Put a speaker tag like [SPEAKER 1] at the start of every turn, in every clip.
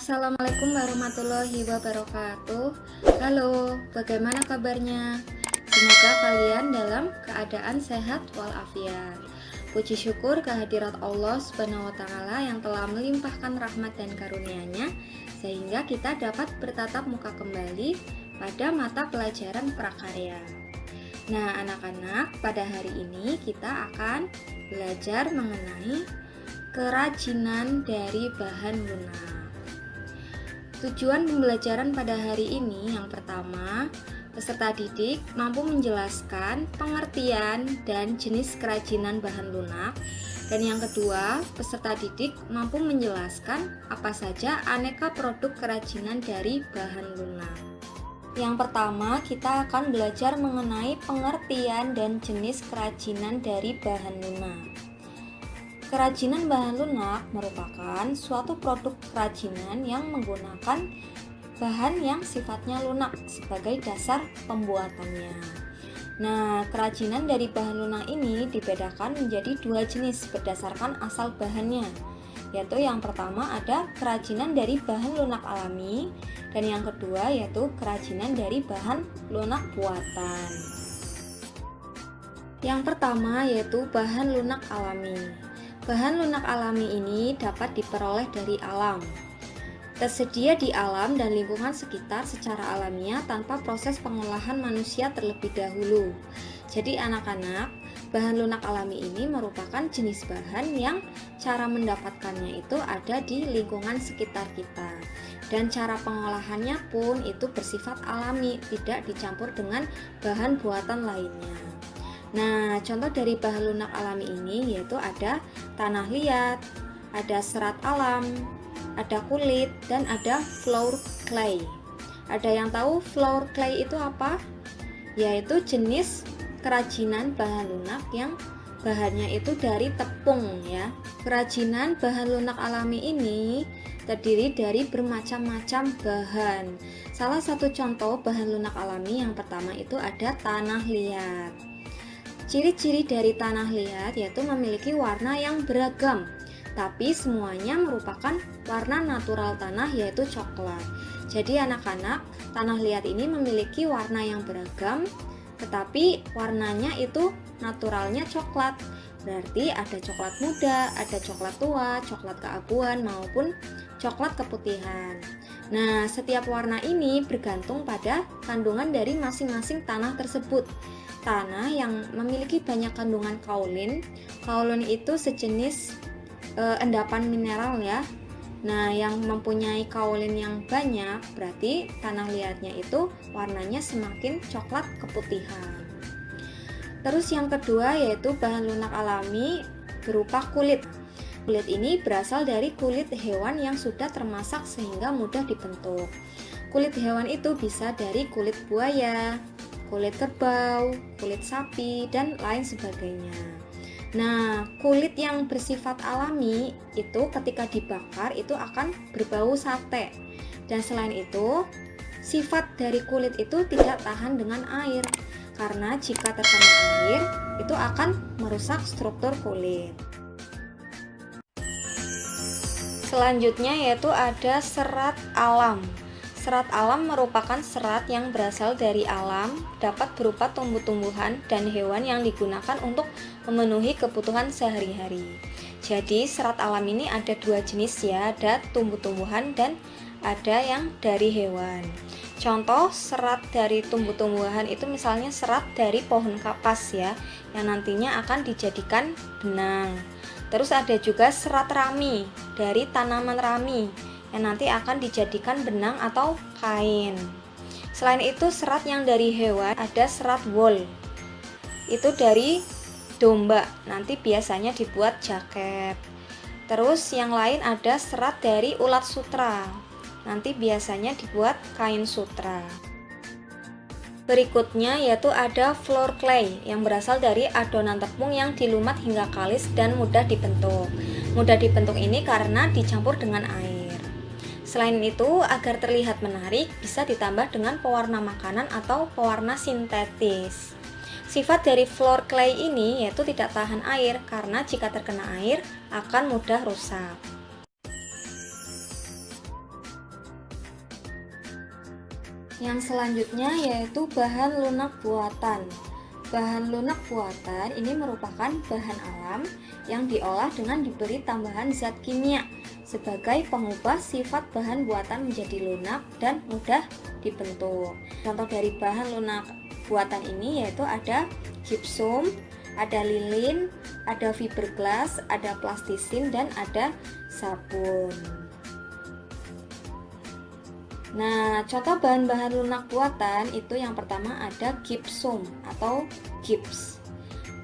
[SPEAKER 1] Assalamualaikum warahmatullahi wabarakatuh. Halo, bagaimana kabarnya? Semoga kalian dalam keadaan sehat walafiat. Puji syukur kehadirat Allah Subhanahu wa Ta'ala yang telah melimpahkan rahmat dan karunia-Nya sehingga kita dapat bertatap muka kembali pada mata pelajaran prakarya. Nah, anak-anak, pada hari ini kita akan belajar mengenai kerajinan dari bahan lunak. Tujuan pembelajaran pada hari ini yang pertama, peserta didik mampu menjelaskan pengertian dan jenis kerajinan bahan lunak. Dan yang kedua, peserta didik mampu menjelaskan apa saja aneka produk kerajinan dari bahan lunak. Yang pertama, kita akan belajar mengenai pengertian dan jenis kerajinan dari bahan lunak. Kerajinan bahan lunak merupakan suatu produk kerajinan yang menggunakan bahan yang sifatnya lunak sebagai dasar pembuatannya. Nah, kerajinan dari bahan lunak ini dibedakan menjadi dua jenis berdasarkan asal bahannya, yaitu yang pertama ada kerajinan dari bahan lunak alami, dan yang kedua yaitu kerajinan dari bahan lunak buatan. Yang pertama yaitu bahan lunak alami. Bahan lunak alami ini dapat diperoleh dari alam, tersedia di alam dan lingkungan sekitar secara alamiah tanpa proses pengolahan manusia terlebih dahulu. Jadi anak-anak, bahan lunak alami ini merupakan jenis bahan yang cara mendapatkannya itu ada di lingkungan sekitar kita, dan cara pengolahannya pun itu bersifat alami, tidak dicampur dengan bahan buatan lainnya. Nah, contoh dari bahan lunak alami ini yaitu ada tanah liat, ada serat alam, ada kulit, dan ada floor clay. Ada yang tahu floor clay itu apa? Yaitu jenis kerajinan bahan lunak yang bahannya itu dari tepung ya. Kerajinan bahan lunak alami ini terdiri dari bermacam-macam bahan. Salah satu contoh bahan lunak alami yang pertama itu ada tanah liat. Ciri-ciri dari tanah liat yaitu memiliki warna yang beragam, tapi semuanya merupakan warna natural tanah yaitu coklat. Jadi anak-anak, tanah liat ini memiliki warna yang beragam, tetapi warnanya itu naturalnya coklat. Berarti ada coklat muda, ada coklat tua, coklat keabuan maupun coklat keputihan. Nah, setiap warna ini bergantung pada kandungan dari masing-masing tanah tersebut. Tanah yang memiliki banyak kandungan kaolin. Kaolin itu sejenis endapan mineral ya. Nah, yang mempunyai kaolin yang banyak berarti tanah liatnya itu warnanya semakin coklat keputihan. Terus yang kedua yaitu bahan lunak alami berupa kulit. Kulit ini berasal dari kulit hewan yang sudah termasak sehingga mudah dibentuk. Kulit hewan itu bisa dari kulit buaya, kulit kerbau, kulit sapi, dan lain sebagainya. Nah, kulit yang bersifat alami itu ketika dibakar itu akan berbau sate. Dan selain itu, sifat dari kulit itu tidak tahan dengan air. Karena jika terkena air, itu akan merusak struktur kulit. Selanjutnya yaitu ada serat alam. Serat alam merupakan serat yang berasal dari alam, dapat berupa tumbuh-tumbuhan dan hewan yang digunakan untuk memenuhi kebutuhan sehari-hari. Jadi serat alam ini ada dua jenis ya, ada tumbuh-tumbuhan dan ada yang dari hewan. Contoh serat dari tumbuh-tumbuhan itu misalnya serat dari pohon kapas ya, yang nantinya akan dijadikan benang. Terus ada juga serat rami dari tanaman rami yang nanti akan dijadikan benang atau kain. Selain itu serat yang dari hewan ada serat wool. Itu dari domba, nanti biasanya dibuat jaket. Terus yang lain ada serat dari ulat sutra. Nanti biasanya dibuat kain sutra. Berikutnya yaitu ada floor clay yang berasal dari adonan tepung yang dilumat hingga kalis dan mudah dibentuk. Mudah dibentuk ini karena dicampur dengan air. Selain itu, agar terlihat menarik, bisa ditambah dengan pewarna makanan atau pewarna sintetis. Sifat dari floor clay ini yaitu tidak tahan air karena jika terkena air akan mudah rusak. Yang selanjutnya yaitu bahan lunak buatan. Bahan lunak buatan ini merupakan bahan alam yang diolah dengan diberi tambahan zat kimia sebagai pengubah sifat bahan buatan menjadi lunak dan mudah dibentuk. Contoh dari bahan lunak buatan ini yaitu ada gypsum, ada lilin, ada fiberglass, ada plastisin, dan ada sabun. Nah, contoh bahan-bahan lunak buatan itu yang pertama ada gypsum atau gips.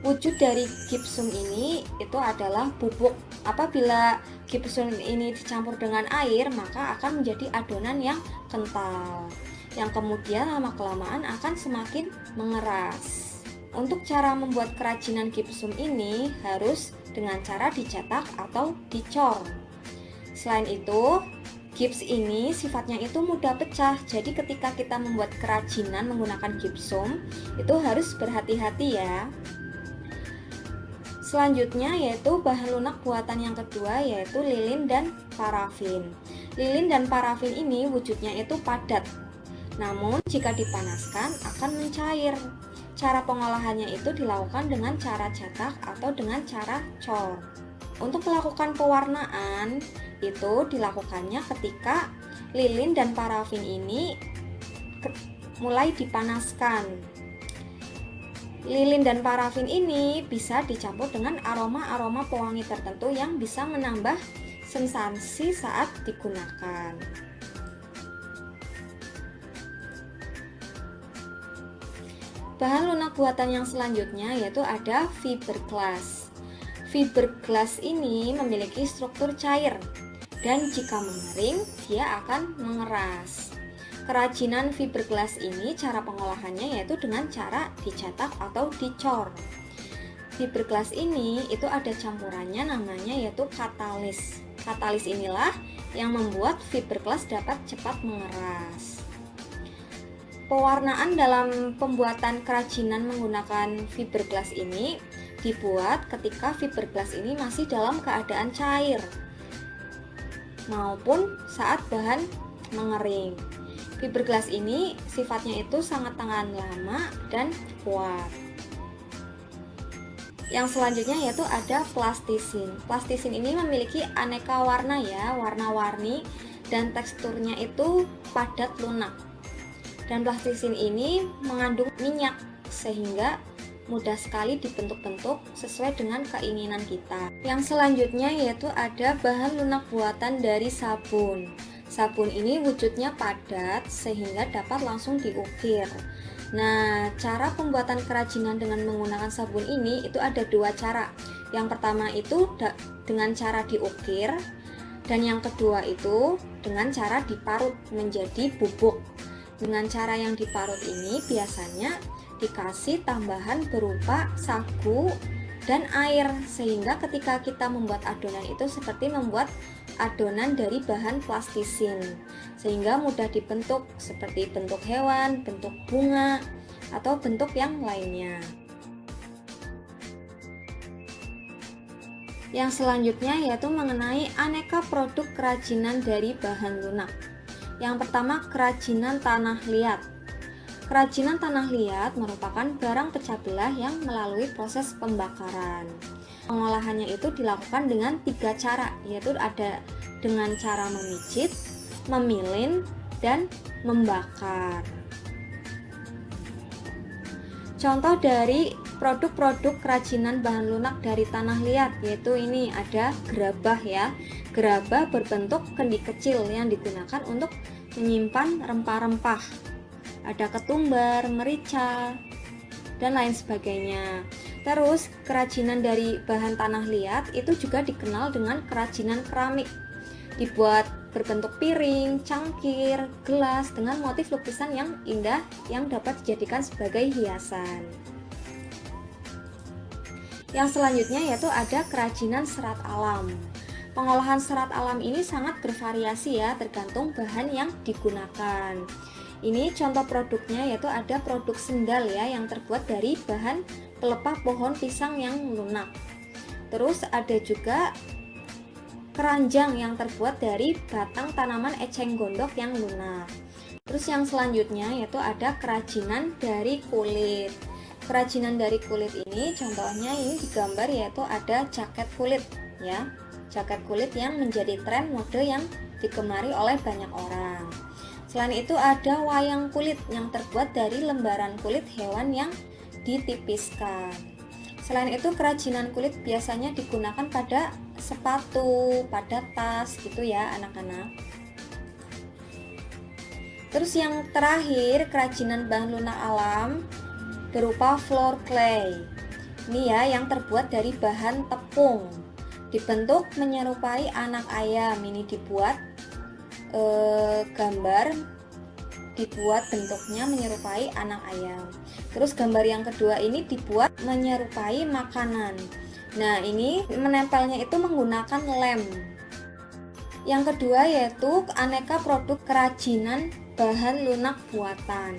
[SPEAKER 1] Wujud dari gypsum ini itu adalah bubuk. Apabila gypsum ini dicampur dengan air, maka akan menjadi adonan yang kental, yang kemudian lama-kelamaan akan semakin mengeras. Untuk cara membuat kerajinan gypsum ini harus dengan cara dicetak atau dicor. Selain itu, gips ini sifatnya itu mudah pecah, jadi ketika kita membuat kerajinan menggunakan gypsum itu harus berhati-hati ya. Selanjutnya yaitu bahan lunak buatan yang kedua yaitu lilin dan parafin. Lilin dan parafin ini wujudnya itu padat, namun jika dipanaskan akan mencair. Cara pengolahannya itu dilakukan dengan cara cetak atau dengan cara cor. Untuk melakukan pewarnaan itu dilakukannya ketika lilin dan parafin ini mulai dipanaskan. Lilin dan parafin ini bisa dicampur dengan aroma-aroma pewangi tertentu yang bisa menambah sensasi saat digunakan. Bahan lunak buatan yang selanjutnya yaitu ada fiberglass. Fiberglass ini memiliki struktur cair dan jika mengering dia akan mengeras. Kerajinan fiberglass ini cara pengolahannya yaitu dengan cara dicetak atau dicor. Fiberglass ini itu ada campurannya namanya yaitu katalis. Katalis inilah yang membuat fiberglass dapat cepat mengeras. Pewarnaan dalam pembuatan kerajinan menggunakan fiberglass ini dibuat ketika fiberglass ini masih dalam keadaan cair maupun saat bahan mengering. Fiberglass ini sifatnya itu sangat tahan lama dan kuat. Yang selanjutnya yaitu ada plastisin. Plastisin ini memiliki aneka warna ya, warna-warni dan teksturnya itu padat lunak. Dan plastisin ini mengandung minyak sehingga mudah sekali dibentuk-bentuk sesuai dengan keinginan kita. Yang selanjutnya yaitu ada bahan lunak buatan dari sabun. Sabun ini wujudnya padat sehingga dapat langsung diukir. Nah, cara pembuatan kerajinan dengan menggunakan sabun ini itu ada dua cara. Yang pertama itu dengan cara diukir, dan yang kedua itu dengan cara diparut menjadi bubuk. Dengan cara yang diparut ini biasanya dikasih tambahan berupa sagu dan air, sehingga ketika kita membuat adonan itu seperti membuat adonan dari bahan plastisin, sehingga mudah dibentuk seperti bentuk hewan, bentuk bunga, atau bentuk yang lainnya. Yang selanjutnya yaitu mengenai aneka produk kerajinan dari bahan lunak. Yang pertama, kerajinan tanah liat. Kerajinan tanah liat merupakan barang pecah belah yang melalui proses pembakaran. Pengolahannya itu dilakukan dengan 3 cara, yaitu ada dengan cara memicit, memilin, dan membakar. Contoh dari produk-produk kerajinan bahan lunak dari tanah liat yaitu ini ada gerabah ya. Gerabah berbentuk kendi kecil yang digunakan untuk menyimpan rempah-rempah. Ada ketumbar, merica, dan lain sebagainya. Terus kerajinan dari bahan tanah liat itu juga dikenal dengan kerajinan keramik. Dibuat berbentuk piring, cangkir, gelas dengan motif lukisan yang indah yang dapat dijadikan sebagai hiasan. Yang selanjutnya yaitu ada kerajinan serat alam. Pengolahan serat alam ini sangat bervariasi ya, tergantung bahan yang digunakan. Ini contoh produknya yaitu ada produk sendal ya yang terbuat dari bahan pelepah pohon pisang yang lunak. Terus ada juga keranjang yang terbuat dari batang tanaman eceng gondok yang lunak. Terus yang selanjutnya yaitu ada kerajinan dari kulit. Kerajinan dari kulit ini contohnya ini digambar yaitu ada jaket kulit ya. Jaket kulit yang menjadi tren mode yang digemari oleh banyak orang. Selain itu ada wayang kulit yang terbuat dari lembaran kulit hewan yang ditipiskan. Selain itu kerajinan kulit biasanya digunakan pada sepatu, pada tas gitu ya anak-anak. Terus yang terakhir kerajinan bahan lunak alam berupa floor clay. Ini ya yang terbuat dari bahan tepung. Dibentuk menyerupai anak ayam. Ini dibuat gambar dibuat bentuknya menyerupai anak ayam. Terus gambar yang kedua ini dibuat menyerupai makanan. Nah, ini menempelnya itu menggunakan lem. Yang kedua yaitu aneka produk kerajinan bahan lunak buatan.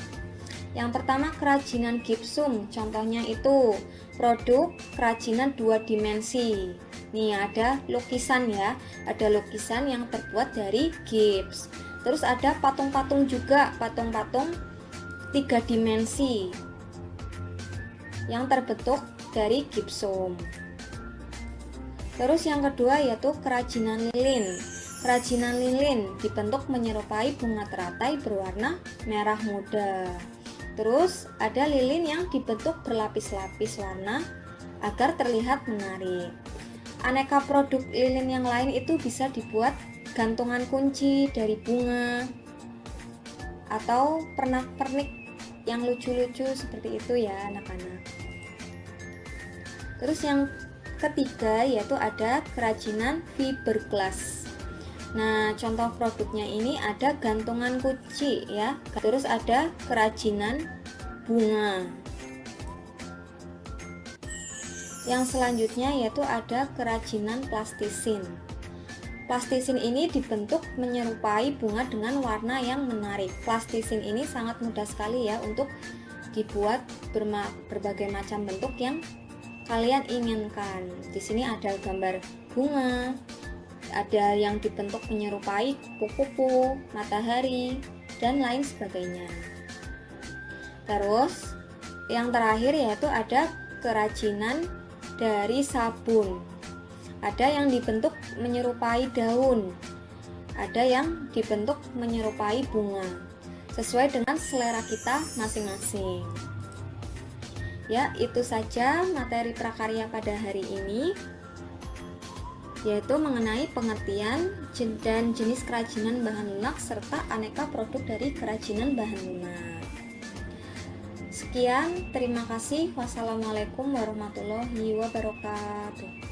[SPEAKER 1] Yang pertama kerajinan gipsum, contohnya itu produk kerajinan 2 dimensi. Nih ada lukisan ya, ada lukisan yang terbuat dari gips. Terus ada patung-patung juga, patung-patung 3 dimensi yang terbentuk dari gipsum. Terus yang kedua yaitu kerajinan lilin. Kerajinan lilin dibentuk menyerupai bunga teratai berwarna merah muda. Terus ada lilin yang dibentuk berlapis-lapis warna agar terlihat menarik. Aneka produk lilin yang lain itu bisa dibuat gantungan kunci dari bunga atau pernak-pernik yang lucu-lucu seperti itu ya anak-anak. Terus yang ketiga yaitu ada kerajinan fiberglass. Nah, contoh produknya ini ada gantungan kunci ya. Terus ada kerajinan bunga. Yang selanjutnya yaitu ada kerajinan plastisin. Plastisin ini dibentuk menyerupai bunga dengan warna yang menarik. Plastisin ini sangat mudah sekali ya untuk dibuat berbagai macam bentuk yang kalian inginkan. Di sini ada gambar bunga, ada yang dibentuk menyerupai kupu-kupu, matahari, dan lain sebagainya. Terus yang terakhir yaitu ada kerajinan dari sabun. Ada yang dibentuk menyerupai daun, ada yang dibentuk menyerupai bunga, sesuai dengan selera kita masing-masing. Ya, itu saja materi prakarya pada hari ini, yaitu mengenai pengertian dan jenis kerajinan bahan lunak serta aneka produk dari kerajinan bahan lunak. Sekian, terima kasih. Wassalamualaikum warahmatullahi wabarakatuh.